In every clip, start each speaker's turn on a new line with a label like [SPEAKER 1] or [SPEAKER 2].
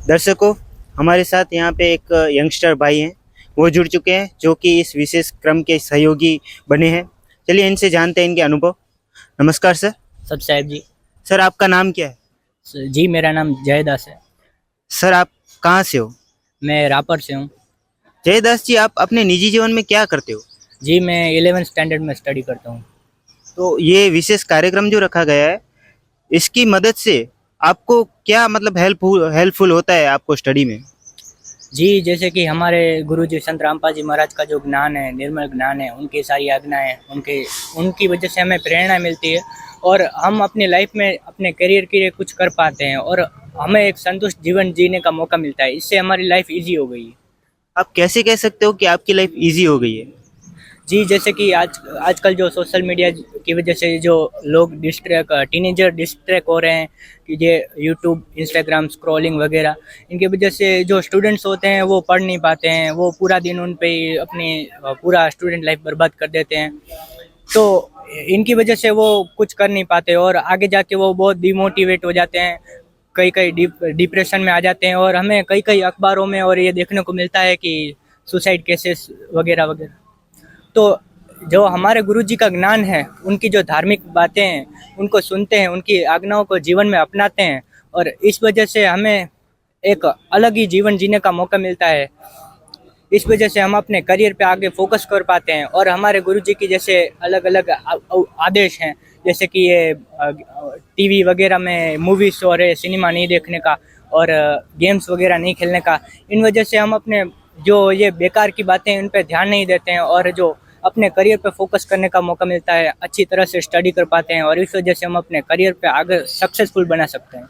[SPEAKER 1] दर्शकों, हमारे साथ यहाँ पे एक यंगस्टर भाई हैं, वो जुड़ चुके हैं जो कि इस विशेष क्रम के सहयोगी बने हैं। चलिए इनसे जानते हैं इनके अनुभव। नमस्कार सर।
[SPEAKER 2] सब साहेब जी।
[SPEAKER 1] सर आपका नाम क्या है?
[SPEAKER 2] जी मेरा नाम जयदास है।
[SPEAKER 1] सर आप कहाँ से हो?
[SPEAKER 2] मैं रापर से हूँ।
[SPEAKER 1] जयदास जी, आप अपने निजी जीवन में क्या करते हो?
[SPEAKER 2] जी मैं 11th स्टैंडर्ड में स्टडी करता हूँ।
[SPEAKER 1] तो ये विशेष कार्यक्रम जो रखा गया है, इसकी मदद से आपको क्या मतलब हेल्पफुल होता है आपको स्टडी में?
[SPEAKER 2] जी जैसे कि हमारे गुरुजी संत रामपाल जी महाराज का जो ज्ञान है, निर्मल ज्ञान है, उनकी सारी आज्ञाएं, उनकी वजह से हमें प्रेरणा मिलती है और हम अपनी लाइफ में अपने करियर के लिए कुछ कर पाते हैं और हमें एक संतुष्ट जीवन जीने का मौका मिलता है। इससे हमारी लाइफ ईजी हो गई है।
[SPEAKER 1] आप कैसे कह सकते हो कि आपकी लाइफ इजी हो गई है?
[SPEAKER 2] जी जैसे कि आजकल जो सोशल मीडिया की वजह से जो लोग टीनेजर डिस्ट्रैक्ट हो रहे हैं कि ये यूट्यूब इंस्टाग्राम स्क्रॉलिंग वगैरह, इनकी वजह से जो स्टूडेंट्स होते हैं वो पढ़ नहीं पाते हैं, वो पूरा दिन उन पे ही अपनी पूरा स्टूडेंट लाइफ बर्बाद कर देते हैं। तो इनकी वजह से वो कुछ कर नहीं पाते और आगे जाके वो बहुत डिमोटिवेट हो जाते हैं, कई कई डिप्रेशन में आ जाते हैं और हमें कई कई अखबारों में और ये देखने को मिलता है कि सुसाइड केसेस वगैरह वगैरह। तो जो हमारे गुरुजी का ज्ञान है, उनकी जो धार्मिक बातें हैं, उनको सुनते हैं, उनकी आज्ञाओं को जीवन में अपनाते हैं और इस वजह से हमें एक अलग ही जीवन जीने का मौका मिलता है। इस वजह से हम अपने करियर पे आगे फोकस कर पाते हैं और हमारे गुरुजी की जैसे अलग अलग आदेश हैं, जैसे कि ये टीवी वगैरह में मूवीज और सिनेमा नहीं देखने का और गेम्स वगैरह नहीं खेलने का। इन वजह से हम अपने जो ये बेकार की बातें उन पे ध्यान नहीं देते हैं और जो अपने करियर पे फोकस करने का मौका मिलता है, अच्छी तरह से स्टडी कर पाते हैं और इस वजह से हम अपने करियर पे आगे सक्सेसफुल बना सकते हैं।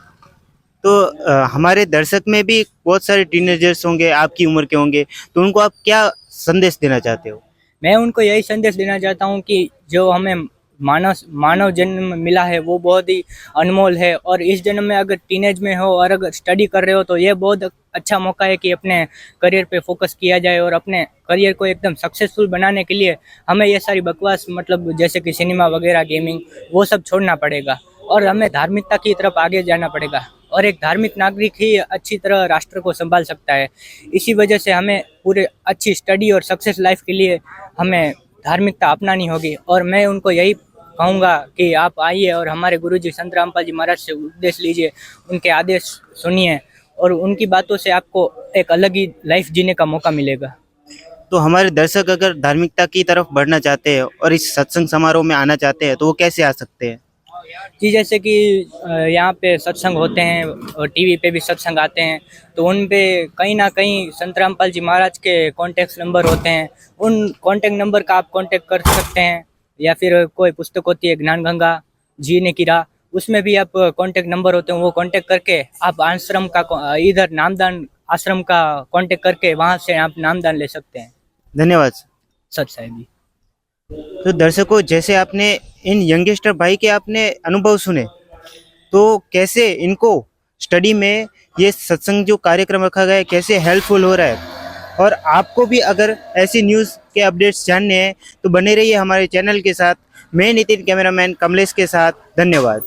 [SPEAKER 1] तो हमारे दर्शक में भी बहुत सारे टीनेजर्स होंगे, आपकी उम्र के होंगे, तो उनको आप क्या संदेश देना चाहते हो?
[SPEAKER 2] मैं उनको यही संदेश देना चाहता हूँ कि जो हमें मानव जन्म मिला है वो बहुत ही अनमोल है और इस जन्म में अगर टीनेज में हो और अगर स्टडी कर रहे हो तो ये बहुत अच्छा मौका है कि अपने करियर पे फोकस किया जाए और अपने करियर को एकदम सक्सेसफुल बनाने के लिए हमें ये सारी बकवास मतलब जैसे कि सिनेमा वगैरह गेमिंग वो सब छोड़ना पड़ेगा और हमें धार्मिकता की तरफ आगे जाना पड़ेगा और एक धार्मिक नागरिक ही अच्छी तरह राष्ट्र को संभाल सकता है। इसी वजह से हमें पूरे अच्छी स्टडी और सक्सेस लाइफ के लिए हमें धार्मिकता अपनानी होगी और मैं उनको यही कहूँगा कि आप आइए और हमारे गुरुजी संत रामपाल जी महाराज से उपदेश लीजिए, उनके आदेश सुनिए और उनकी बातों से आपको एक अलग ही लाइफ जीने का मौका मिलेगा।
[SPEAKER 1] तो हमारे दर्शक अगर धार्मिकता की तरफ बढ़ना चाहते हैं और इस सत्संग समारोह में आना चाहते हैं तो वो कैसे आ सकते हैं?
[SPEAKER 2] जी जैसे कि यहाँ पे सत्संग होते हैं और टीवी पे भी सत्संग आते हैं, तो उन पे कहीं ना कहीं संत रामपाल जी महाराज के कॉन्टेक्ट नंबर होते हैं, उन कॉन्टेक्ट नंबर का आप कॉन्टेक्ट कर सकते हैं या फिर कोई पुस्तक होती है ज्ञान गंगा जीने की राह, उसमें भी आप कॉन्टेक्ट नंबर होते हैं, वो कॉन्टेक्ट करके आप आश्रम का इधर नामदान आश्रम का कॉन्टेक्ट करके वहाँ से आप नामदान ले सकते हैं।
[SPEAKER 1] धन्यवाद।
[SPEAKER 2] सच साहेब जी।
[SPEAKER 1] तो दर्शकों, जैसे आपने इन यंगस्टर भाई के आपने अनुभव सुने, तो कैसे इनको स्टडी में ये सत्संग जो कार्यक्रम रखा गया है कैसे हेल्पफुल हो रहा है, और आपको भी अगर ऐसी न्यूज़ के अपडेट्स जानने हैं तो बने रहिए हमारे चैनल के साथ। मैं नितिन कैमरामैन कमलेश के साथ। धन्यवाद।